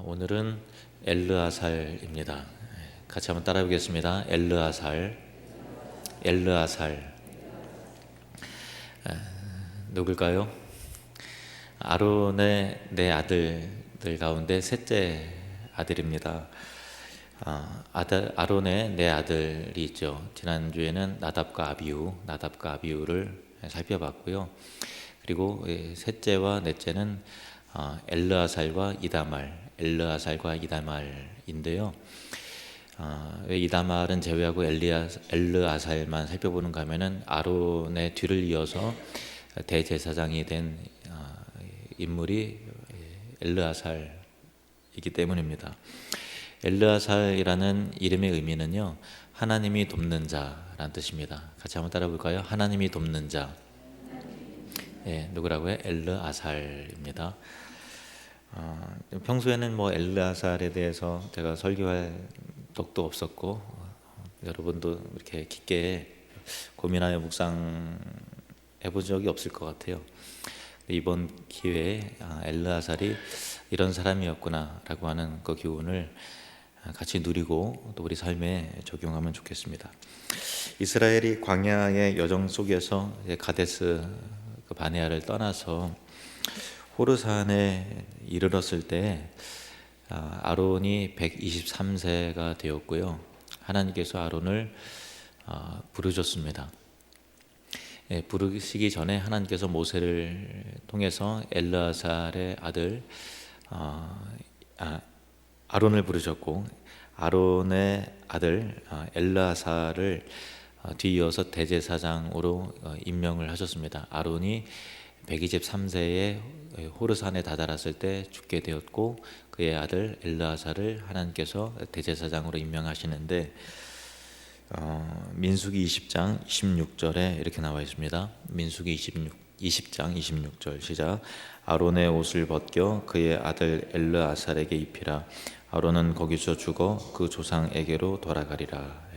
오늘은 엘르아살입니다. 같이 한번 따라해 보겠습니다. 엘르아살, 엘르아살. 누굴까요? 아론의 네 아들들 가운데 셋째 아들입니다. 아론의 네 아들이 있죠. 지난주에는 나답과 아비우를 살펴봤고요. 그리고 셋째와 넷째는 엘르아살과 이다말인데요. 왜 이다말은 제외하고 엘르아살만 살펴보는가 하면은 아론의 뒤를 이어서 대제사장이 된 인물이 엘르아살이기 때문입니다. 엘르아살이라는 이름의 의미는요, 하나님이 돕는 자라는 뜻입니다. 같이 한번 따라 볼까요? 하나님이 돕는 자. 누구라고요? 엘르아살입니다. 평소에는 엘르아살에 대해서 제가 설교할 적도 없었고, 여러분도 이렇게 깊게 고민하여 묵상해 본 적이 없을 것 같아요. 이번 기회에 엘르아살이 이런 사람이었구나라고 하는 그 교훈을 같이 누리고 또 우리 삶에 적용하면 좋겠습니다. 이스라엘이 광야의 여정 속에서 가데스 바네아를 떠나서 호르산에 이르렀을 때 아론이 123세가 되었고요. 하나님께서 아론을 부르셨습니다. 부르시기 전에 하나님께서 모세를 통해서 엘르아살의 아들 아론을 부르셨고, 아론의 아들 엘르아살을 뒤이어서 대제사장으로 임명을 하셨습니다. 아론이 123세에 호르산에 다다랐을 때 죽게 되었고, 그의 아들 엘르아살을 하나님께서 대제사장으로 임명하시는데, 민수기 20장 26절에 이렇게 나와 있습니다. 민수기 20장 26절 시작. 아론의 옷을 벗겨 그의 아들 엘르아살에게 입히라. 아론은 거기서 죽어 그 조상에게로 돌아가리라.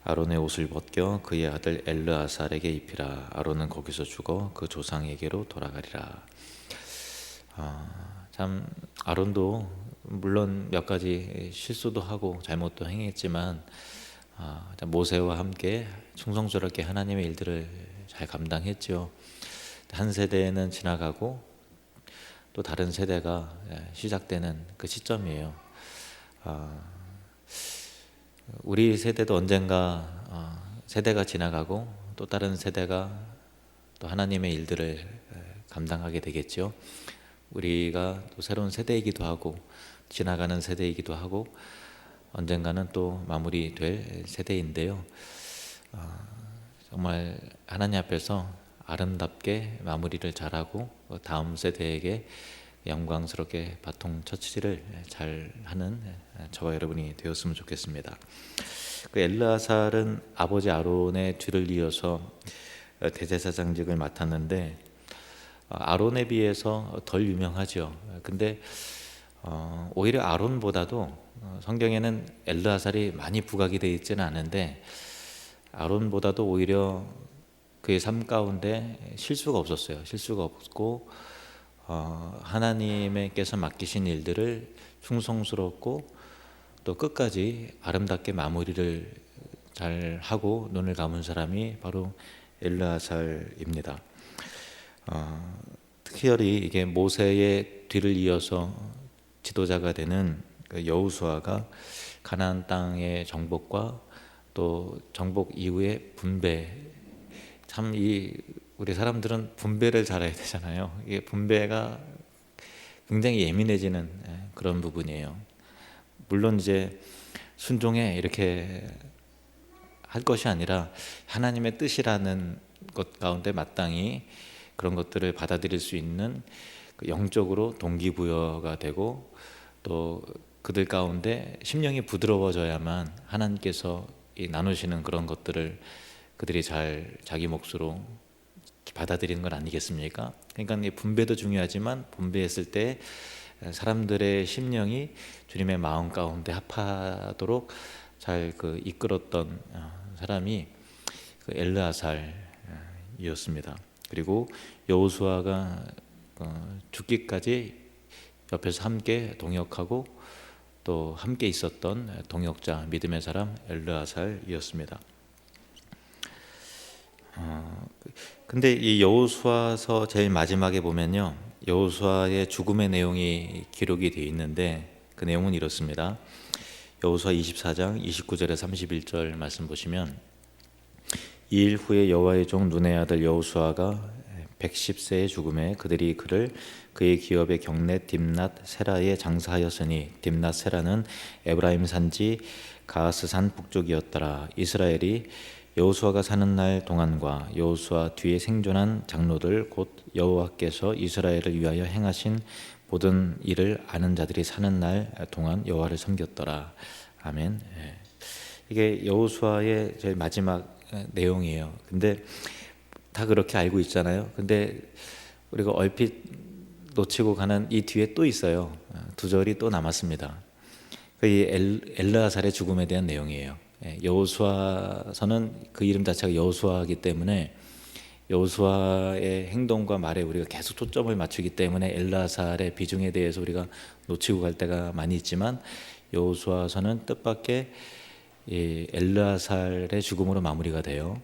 아론의 옷을 벗겨 그의 아들 엘르아살에게 입히라. 아론은 거기서 죽어 그 조상에게로 돌아가리라. 참 아론도 물론 몇 가지 실수도 하고 잘못도 행했지만 모세와 함께 충성스럽게 하나님의 일들을 잘 감당했죠. 한 세대는 지나가고 또 다른 세대가 시작되는 그 시점이에요. 우리 세대도 언젠가 세대가 지나가고 또 다른 세대가 또 하나님의 일들을 감당하게 되겠죠. 우리가 또 새로운 세대이기도 하고 지나가는 세대이기도 하고 언젠가는 또 마무리될 세대인데요. 정말 하나님 앞에서 아름답게 마무리를 잘하고 다음 세대에게 영광스럽게 바통 터치를 잘 하는 저와 여러분이 되었으면 좋겠습니다. 그 엘르아살은 아버지 아론의 뒤를 이어서 대제사장직을 맡았는데 아론에 비해서 덜 유명하죠. 근데 오히려 아론보다도 성경에는 엘르아살이 많이 부각이 되어 있지는 않은데 아론보다도 오히려 그의 삶 가운데 실수가 없었어요. 실수가 없고 하나님께서 맡기신 일들을 충성스럽고 또 끝까지 아름답게 마무리를 잘 하고 눈을 감은 사람이 바로 엘르아살입니다. 특별히 이게 모세의 뒤를 이어서 지도자가 되는 여호수아가 가나안 땅의 정복과 또 정복 이후의 분배, 참 우리 사람들은 분배를 잘해야 되잖아요. 이게 분배가 굉장히 예민해지는 그런 부분이에요. 물론 이제 순종해 이렇게 할 것이 아니라 하나님의 뜻이라는 것 가운데 마땅히 그런 것들을 받아들일 수 있는 영적으로 동기부여가 되고 또 그들 가운데 심령이 부드러워져야만 하나님께서 나누시는 그런 것들을 그들이 잘 자기 몫으로 받아들이는 건 아니겠습니까? 그러니까 이 분배도 중요하지만 분배했을 때 사람들의 심령이 주님의 마음 가운데 합하도록 잘 이끌었던 사람이 엘르아살이었습니다. 그리고 여호수아가 죽기까지 옆에서 함께 동역하고 또 함께 있었던 동역자, 믿음의 사람 엘르아살이었습니다. 근데 이 여호수아서 제일 마지막에 보면요, 여호수아의 죽음의 내용이 기록이 되어 있는데 그 내용은 이렇습니다. 여호수아 24장 29절에 31절 말씀 보시면, 이 일 후에 여호와의 종 눈의 아들 여호수아가 110세의 죽음에 그들이 그를 그의 기업의 경내 딥낫 세라에 장사하였으니, 딥낫 세라는 에브라임 산지 가하스 산 북쪽이었더라. 이스라엘이 여호수아가 사는 날 동안과 여호수아 뒤에 생존한 장로들 곧 여호와께서 이스라엘을 위하여 행하신 모든 일을 아는 자들이 사는 날 동안 여호와를 섬겼더라. 아멘. 이게 여호수아의 제일 마지막 내용이에요. 근데 다 그렇게 알고 있잖아요. 근데 우리가 얼핏 놓치고 가는 이 뒤에 또 있어요. 두 절이 또 남았습니다. 이 엘르아살의 죽음에 대한 내용이에요. 여호수아서는 그 이름 자체가 여호수아이기 때문에 여호수아의 행동과 말에 우리가 계속 초점을 맞추기 때문에 엘르아살의 비중에 대해서 우리가 놓치고 갈 때가 많이 있지만, 여호수아서는 뜻밖의 엘르아살의 죽음으로 마무리가 돼요.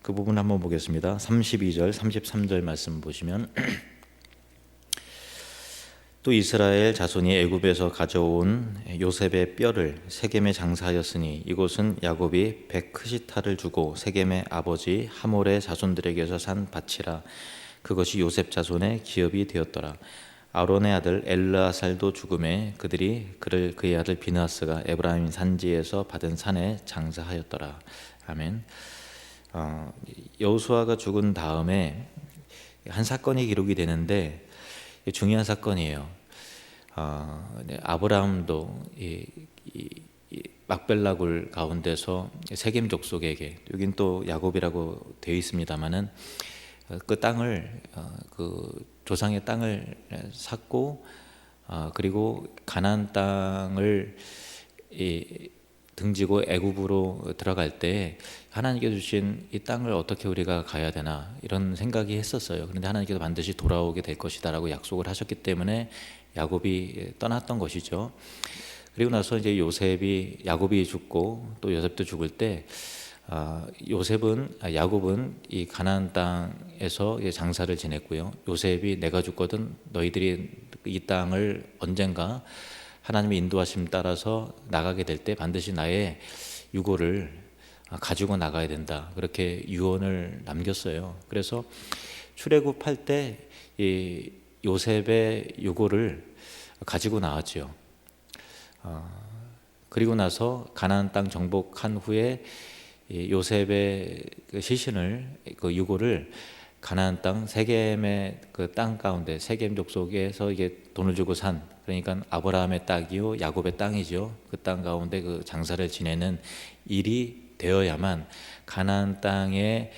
그 부분 한번 보겠습니다. 32절, 33절 말씀 보시면, 또 이스라엘 자손이 애굽에서 가져온 요셉의 뼈를 세겜에 장사하였으니, 이곳은 야곱이 백크시타를 주고 세겜의 아버지 하몰의 자손들에게서 산 밭이라. 그것이 요셉 자손의 기업이 되었더라. 아론의 아들 엘르아살도 죽음에 그들이 그를 그의 아들 비느하스가 에브라임 산지에서 받은 산에 장사하였더라. 아멘. 여호수아가 죽은 다음에 한 사건이 기록이 되는데 중요한 사건이에요. 아브라함도 이 막벨라굴 가운데서 세겜 족속에게, 여긴 또 야곱이라고 되어 있습니다만은, 그 땅을 그 조상의 땅을 샀고, 그리고 가나안 땅을 등지고 애굽으로 들어갈 때 하나님께서 주신 이 땅을 어떻게 우리가 가야 되나 이런 생각이 했었어요. 그런데 하나님께서 반드시 돌아오게 될 것이다라고 약속을 하셨기 때문에 야곱이 떠났던 것이죠. 그리고 나서 이제 야곱이 죽고 또 요셉도 죽을 때 야곱은 이 가나안 땅에서 장사를 지냈고요. 요셉이 내가 죽거든 너희들이 이 땅을 언젠가 하나님의 인도하심 따라서 나가게 될 때 반드시 나의 유고를 가지고 나가야 된다, 그렇게 유언을 남겼어요. 그래서 출애굽할 때 이 요셉의 유고를 가지고 나왔죠. 그리고 나서 가나안 땅 정복한 후에 요셉의 그 시신을, 그 유고를 가나안 땅 세겜의 그 땅 가운데, 세겜 족속에서 이게 돈을 주고 산, 그러니까 아브라함의 땅이요 야곱의 땅이죠. 그 땅 가운데 그 장사를 지내는 일이 되어야만 가나안 땅에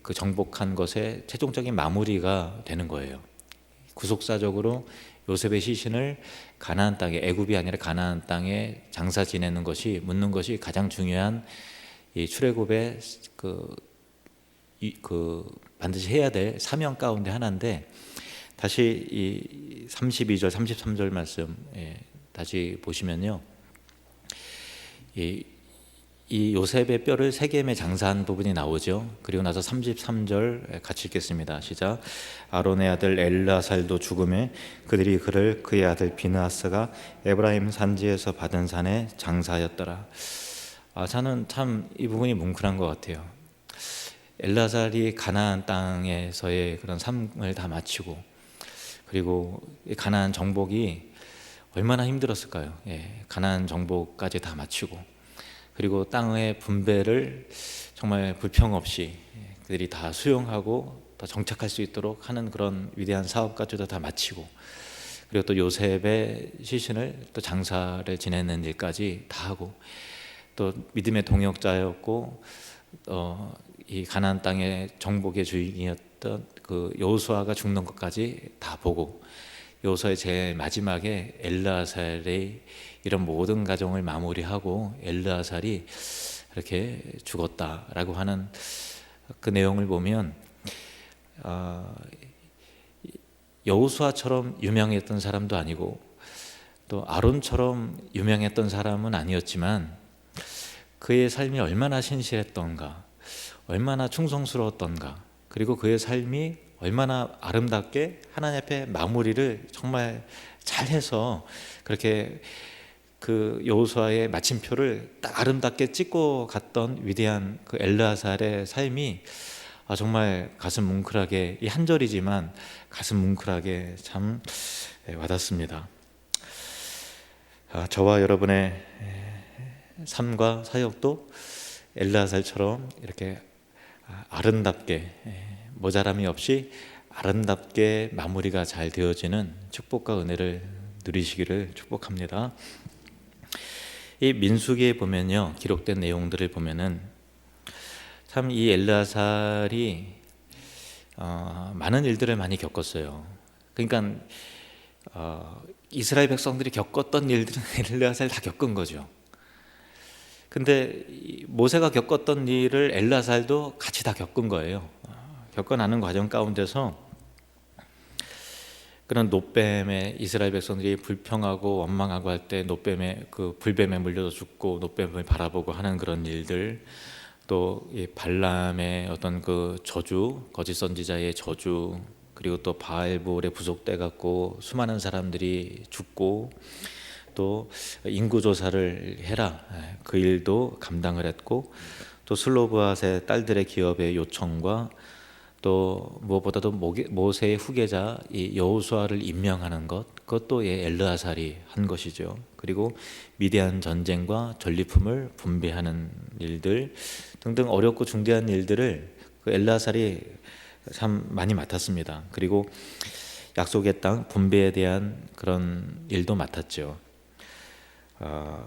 그 정복한 것의 최종적인 마무리가 되는 거예요. 구속사적으로 요셉의 시신을 가나안 땅에, 애굽이 아니라 가나안 땅에 장사 지내는 것이, 묻는 것이 가장 중요한 이 출애굽의 반드시 해야 될 사명 가운데 하나인데, 다시 이 32절, 33절 말씀 다시 보시면요, 이 요셉의 뼈를 세겜에 장사한 부분이 나오죠. 그리고 나서 33절 같이 읽겠습니다. 시작. 아론의 아들 엘르아살도 죽음에 그들이 그를 그의 아들 비느하스가 에브라임 산지에서 받은 산에 장사하였더라. 저는 참 이 부분이 뭉클한 것 같아요. 엘르아살이 가나안 땅에서의 그런 삶을 다 마치고, 그리고 가나안 정복이 얼마나 힘들었을까요? 가나안 정복까지 다 마치고, 그리고 땅의 분배를 정말 불평 없이 그들이 다 수용하고 더 정착할 수 있도록 하는 그런 위대한 사업까지도 다 마치고, 그리고 또 요셉의 시신을 또 장사를 지내는 일까지 다 하고, 또 믿음의 동역자였고 이 가나안 땅의 정복의 주인이었던 그 여호수아가 죽는 것까지 다 보고, 여호수아의 제일 마지막에 엘르아살의 이런 모든 과정을 마무리하고 엘르아살이 이렇게 죽었다라고 하는 그 내용을 보면, 여호수아처럼 유명했던 사람도 아니고 또 아론처럼 유명했던 사람은 아니었지만 그의 삶이 얼마나 신실했던가, 얼마나 충성스러웠던가, 그리고 그의 삶이 얼마나 아름답게 하나님 앞에 마무리를 정말 잘해서 그렇게 그 여호수아의 마침표를 딱 아름답게 찍고 갔던 위대한 그 엘르아살의 삶이 정말 가슴 뭉클하게, 이 한 절이지만 가슴 뭉클하게 참 와닿습니다. 저와 여러분의 삶과 사역도 엘르아살처럼 이렇게 아름답게, 모자람이 없이 아름답게 마무리가 잘 되어지는 축복과 은혜를 누리시기를 축복합니다. 이 민수기에 보면요, 기록된 내용들을 보면은 참 이 엘르아살이 많은 일들을 많이 겪었어요. 그러니까 이스라엘 백성들이 겪었던 일들은 엘르아살이 다 겪은 거죠. 근데 모세가 겪었던 일을 엘르아살도 같이 다 겪은 거예요. 겪어나는 과정 가운데서 그런 노뱀에 이스라엘 백성들이 불평하고 원망하고 할 때 노뱀에 그 불뱀에 물려서 죽고 노뱀을 바라보고 하는 그런 일들, 또 이 발람의 어떤 그 저주, 거짓 선지자의 저주, 그리고 또 바알볼에 부속돼 갖고 수많은 사람들이 죽고, 또 인구 조사를 해라, 그 일도 감당을 했고, 또 슬로브앗의 딸들의 기업의 요청과 또 무엇보다도 모세의 후계자 이 여호수아를 임명하는 것, 그것도 엘르아살이 한 것이죠. 그리고 미디안 전쟁과 전리품을 분배하는 일들 등등 어렵고 중대한 일들을 그 엘르아살이 참 많이 맡았습니다. 그리고 약속의 땅 분배에 대한 그런 일도 맡았죠.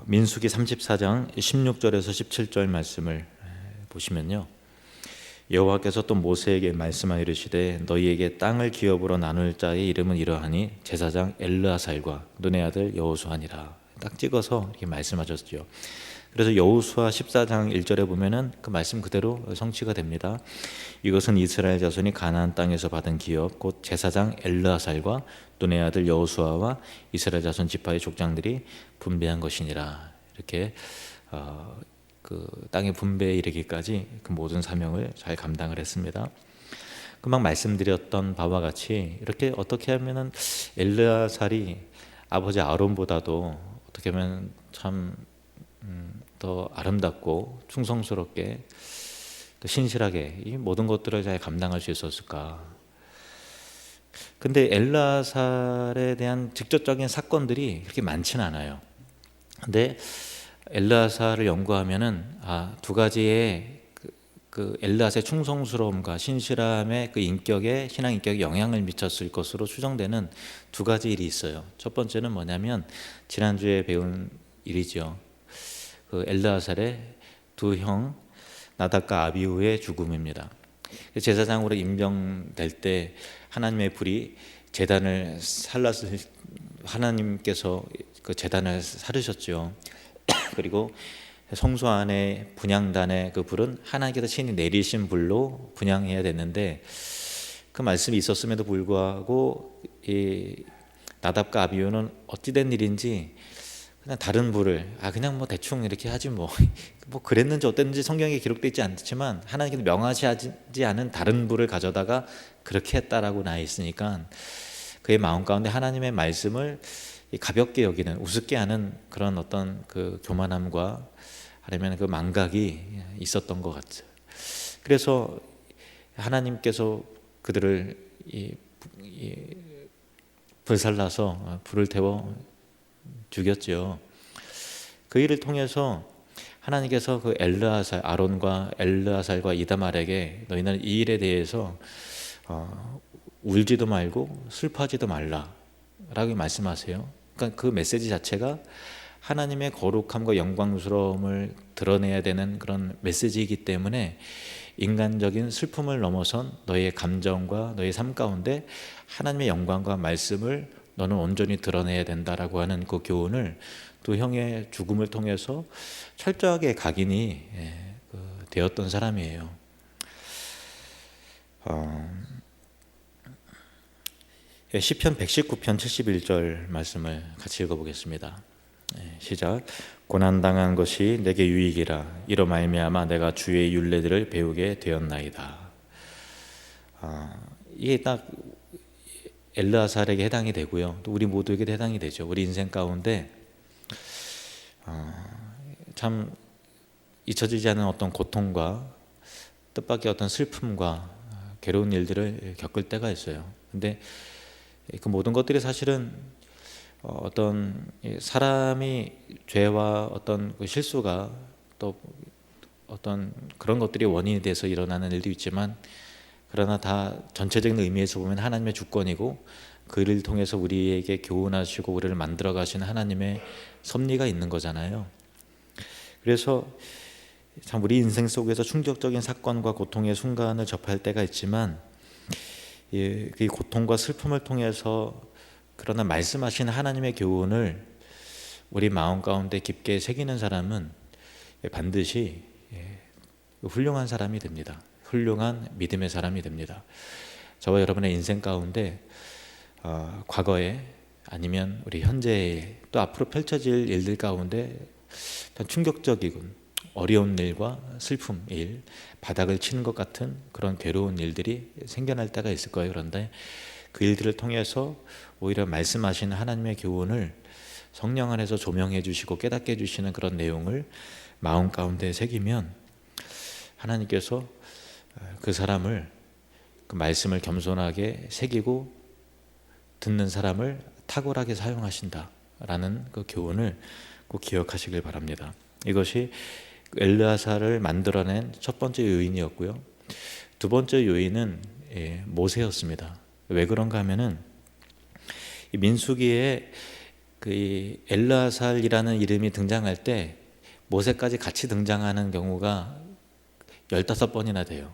민수기 34장 16절에서 17절 말씀을 보시면요, 여호와께서 또 모세에게 말씀하여 이르시되 너희에게 땅을 기업으로 나눌 자의 이름은 이러하니 제사장 엘르아살과 눈의 아들 여호수아니라. 딱 찍어서 이렇게 말씀하셨죠. 그래서 여호수아 14장 1절에 보면은 그 말씀 그대로 성취가 됩니다. 이것은 이스라엘 자손이 가나안 땅에서 받은 기업 곧 제사장 엘르아살과 눈의 아들 여호수아와 이스라엘 자손 지파의 족장들이 분배한 것이니라. 이렇게 그 땅의 분배에 이르기까지 그 모든 사명을 잘 감당을 했습니다. 금방 말씀드렸던 바와 같이 이렇게 어떻게 하면은 엘르아살이 아버지 아론보다도 어떻게 하면 참 더 아름답고 충성스럽게 또 신실하게 이 모든 것들을 잘 감당할 수 있었을까? 근데 엘르아살에 대한 직접적인 사건들이 그렇게 많지는 않아요. 근데 엘르아살을 연구하면은 두 가지의 그 엘르아살의 충성스러움과 신실함의 그 인격에, 신앙 인격에 영향을 미쳤을 것으로 추정되는 두 가지 일이 있어요. 첫 번째는 뭐냐면 지난주에 배운 일이죠. 그 엘르아살의 두 형 나답과 아비후의 죽음입니다. 제사장으로 임명될 때 하나님의 불이 제단을 살랐을, 하나님께서 그 제단을 사르셨죠. 그리고 성소 안에 분향단의 그 불은 하나님께서 친히 내리신 불로 분향해야 됐는데, 그 말씀이 있었음에도 불구하고 이 나답과 아비후는 어찌된 일인지 그냥 다른 불을 그냥 뭐 대충 이렇게 하지 뭐 그랬는지 어땠는지 성경에 기록되어 있지 않지만 하나님께서 명하시지 않은 다른 불을 가져다가 그렇게 했다라고 나와 있으니까 그의 마음 가운데 하나님의 말씀을 가볍게 여기는, 우습게 하는 그런 어떤 그 교만함과 아니면 그 망각이 있었던 것 같아요. 그래서 하나님께서 그들을 불살라서 불을 태워 죽였죠. 그 일을 통해서 하나님께서 그 엘르아살, 아론과 엘르아살과 이다말에게 너희는 이 일에 대해서 울지도 말고 슬퍼하지도 말라라고 말씀하세요. 그러니까 그 메시지 자체가 하나님의 거룩함과 영광스러움을 드러내야 되는 그런 메시지이기 때문에 인간적인 슬픔을 넘어선 너의 감정과 너의 삶 가운데 하나님의 영광과 말씀을 너는 온전히 드러내야 된다라고 하는 그 교훈을 두 형의 죽음을 통해서 철저하게 각인이 되었던 사람이에요. 시편 119편 71절 말씀을 같이 읽어보겠습니다. 시작. 고난당한 것이 내게 유익이라 이로 말미암아 내가 주의 율례들을 배우게 되었나이다. 이게 딱 엘르아살에게 해당이 되고요, 또 우리 모두에게 해당이 되죠. 우리 인생 가운데 참 잊혀지지 않은 어떤 고통과 뜻밖의 어떤 슬픔과 괴로운 일들을 겪을 때가 있어요. 근데 그 모든 것들이 사실은 어떤 사람이 죄와 어떤 그 실수가 또 어떤 그런 것들이 원인이 돼서 일어나는 일도 있지만, 그러나 다 전체적인 의미에서 보면 하나님의 주권이고 그를 통해서 우리에게 교훈하시고 우리를 만들어 가시는 하나님의 섭리가 있는 거잖아요. 그래서 참 우리 인생 속에서 충격적인 사건과 고통의 순간을 접할 때가 있지만, 그 고통과 슬픔을 통해서 그러나 말씀하신 하나님의 교훈을 우리 마음 가운데 깊게 새기는 사람은 반드시 훌륭한 사람이 됩니다. 훌륭한 믿음의 사람이 됩니다. 저와 여러분의 인생 가운데 과거에 아니면 우리 현재에 또 앞으로 펼쳐질 일들 가운데 충격적이군 어려운 일과 슬픔 일, 바닥을 치는 것 같은 그런 괴로운 일들이 생겨날 때가 있을 거예요. 그런데 그 일들을 통해서 오히려 말씀하시는 하나님의 교훈을 성령 안에서 조명해 주시고 깨닫게 해주시는 그런 내용을 마음 가운데 새기면 하나님께서 그 사람을, 그 말씀을 겸손하게 새기고 듣는 사람을 탁월하게 사용하신다라는 그 교훈을 꼭 기억하시길 바랍니다. 이것이 엘르아살을 만들어낸 첫 번째 요인이었고요. 두 번째 요인은 모세였습니다. 왜 그런가 하면은 이 민수기에 그 엘르아살이라는 이름이 등장할 때 모세까지 같이 등장하는 경우가 15번이나 돼요.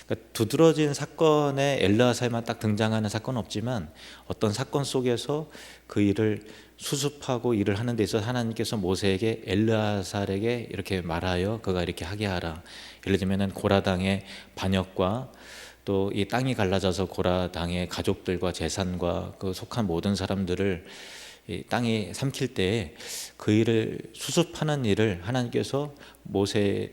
그러니까 두드러진 사건에 엘르아살만 딱 등장하는 사건은 없지만 어떤 사건 속에서 그 일을 수습하고 일을 하는 데 있어서 하나님께서 모세에게 엘르아살에게 이렇게 말하여 그가 이렇게 하게 하라. 예를 들면 고라당의 반역과 또 이 땅이 갈라져서 고라당의 가족들과 재산과 그 속한 모든 사람들을 이 땅이 삼킬 때에 그 일을 수습하는 일을 하나님께서 모세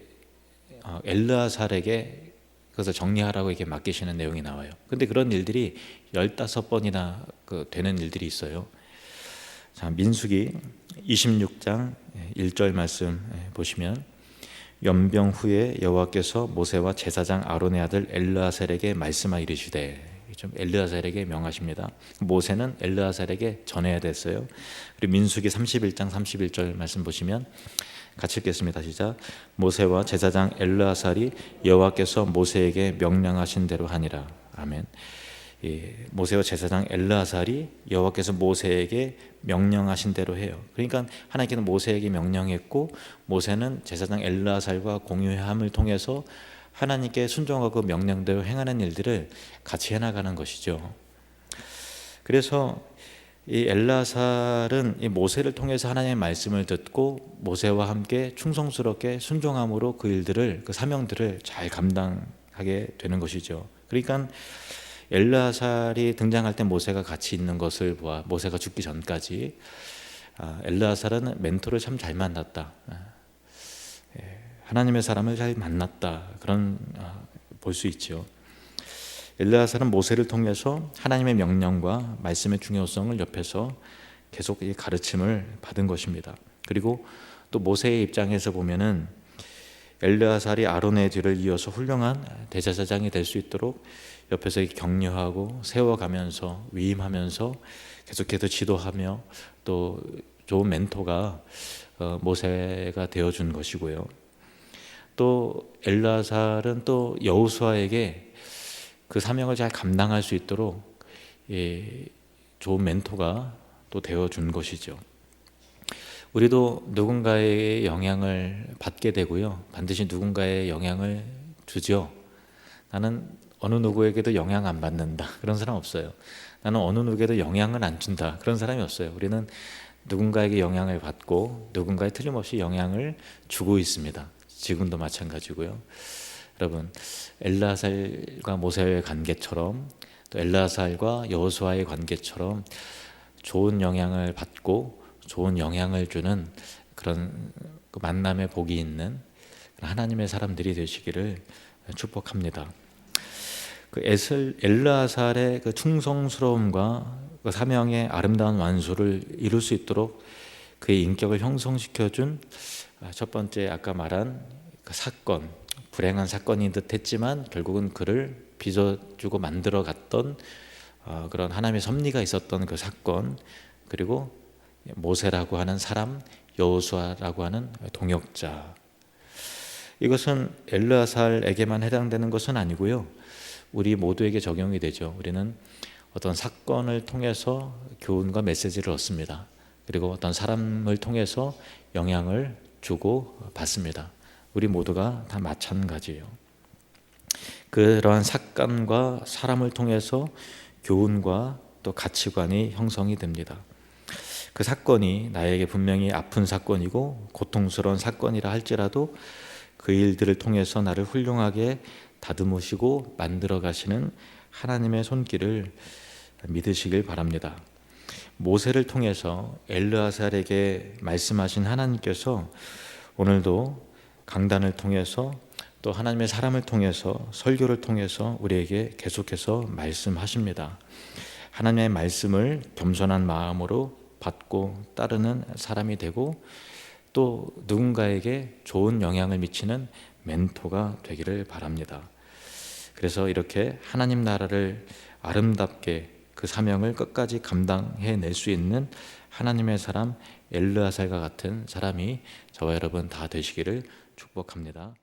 엘르아살에게 그것을 정리하라고 이렇게 맡기시는 내용이 나와요. 근데 그런 일들이 15번이나 되는 일들이 있어요. 자, 민수기 26장 1절 말씀 보시면, 연병 후에 여호와께서 모세와 제사장 아론의 아들 엘르아살에게 말씀하 이르시되, 좀 엘르아살에게 명하십니다. 모세는 엘르아살에게 전해야 됐어요. 그리고 민수기 31장 31절 말씀 보시면 같이 읽겠습니다. 시작. 모세와 제사장 엘르아살이 여호와께서 모세에게 명령하신 대로 하니라. 아멘. 모세와 제사장 엘르아살이 여호와께서 모세에게 명령하신 대로 해요. 그러니까 하나님께는 모세에게 명령했고 모세는 제사장 엘르아살과 공유함을 통해서 하나님께 순종하고 명령대로 행하는 일들을 같이 해나가는 것이죠. 그래서 이 엘르아살은 이 모세를 통해서 하나님의 말씀을 듣고 모세와 함께 충성스럽게 순종함으로 그 일들을, 그 사명들을 잘 감당하게 되는 것이죠. 그러니까 엘르아살이 등장할 때 모세가 같이 있는 것을 보아 모세가 죽기 전까지 엘르아살은 멘토를 참 잘 만났다, 하나님의 사람을 잘 만났다, 그런 볼 수 있죠. 엘르아살은 모세를 통해서 하나님의 명령과 말씀의 중요성을 옆에서 계속 이 가르침을 받은 것입니다. 그리고 또 모세의 입장에서 보면은 엘르아살이 아론의 뒤를 이어서 훌륭한 대제사장이 될 수 있도록 옆에서 격려하고 세워가면서 위임하면서 계속해서 지도하며 또 좋은 멘토가 모세가 되어준 것이고요. 또 엘르아살은 또 여호수아에게 그 사명을 잘 감당할 수 있도록 좋은 멘토가 또 되어준 것이죠. 우리도 누군가의 영향을 받게 되고요, 반드시 누군가의 영향을 주죠. 나는 어느 누구에게도 영향 안 받는다, 그런 사람 없어요. 나는 어느 누구에게도 영향을 안 준다, 그런 사람이 없어요. 우리는 누군가에게 영향을 받고 누군가에 틀림없이 영향을 주고 있습니다. 지금도 마찬가지고요. 여러분, 엘르아살과 모세의 관계처럼 또 엘르아살과 여호수아의 관계처럼 좋은 영향을 받고 좋은 영향을 주는 그런 그 만남의 복이 있는 하나님의 사람들이 되시기를 축복합니다. 그 엘르아살의 그 충성스러움과 그 사명의 아름다운 완수를 이룰 수 있도록 그의 인격을 형성시켜준 첫 번째 아까 말한 그 사건, 불행한 사건인 듯했지만 결국은 그를 빚어주고 만들어갔던 그런 하나님의 섭리가 있었던 그 사건, 그리고 모세라고 하는 사람, 여호수아라고 하는 동역자. 이것은 엘르아살에게만 해당되는 것은 아니고요, 우리 모두에게 적용이 되죠. 우리는 어떤 사건을 통해서 교훈과 메시지를 얻습니다. 그리고 어떤 사람을 통해서 영향을 주고 받습니다. 우리 모두가 다 마찬가지예요. 그러한 사건과 사람을 통해서 교훈과 또 가치관이 형성이 됩니다. 그 사건이 나에게 분명히 아픈 사건이고 고통스러운 사건이라 할지라도 그 일들을 통해서 나를 훌륭하게 다듬으시고 만들어 가시는 하나님의 손길을 믿으시길 바랍니다. 모세를 통해서 엘르아살에게 말씀하신 하나님께서 오늘도 강단을 통해서 또 하나님의 사람을 통해서 설교를 통해서 우리에게 계속해서 말씀하십니다. 하나님의 말씀을 겸손한 마음으로 받고 따르는 사람이 되고 또 누군가에게 좋은 영향을 미치는 멘토가 되기를 바랍니다. 그래서 이렇게 하나님 나라를 아름답게 그 사명을 끝까지 감당해낼 수 있는 하나님의 사람 엘르아살과 같은 사람이 저와 여러분 다 되시기를 축복합니다.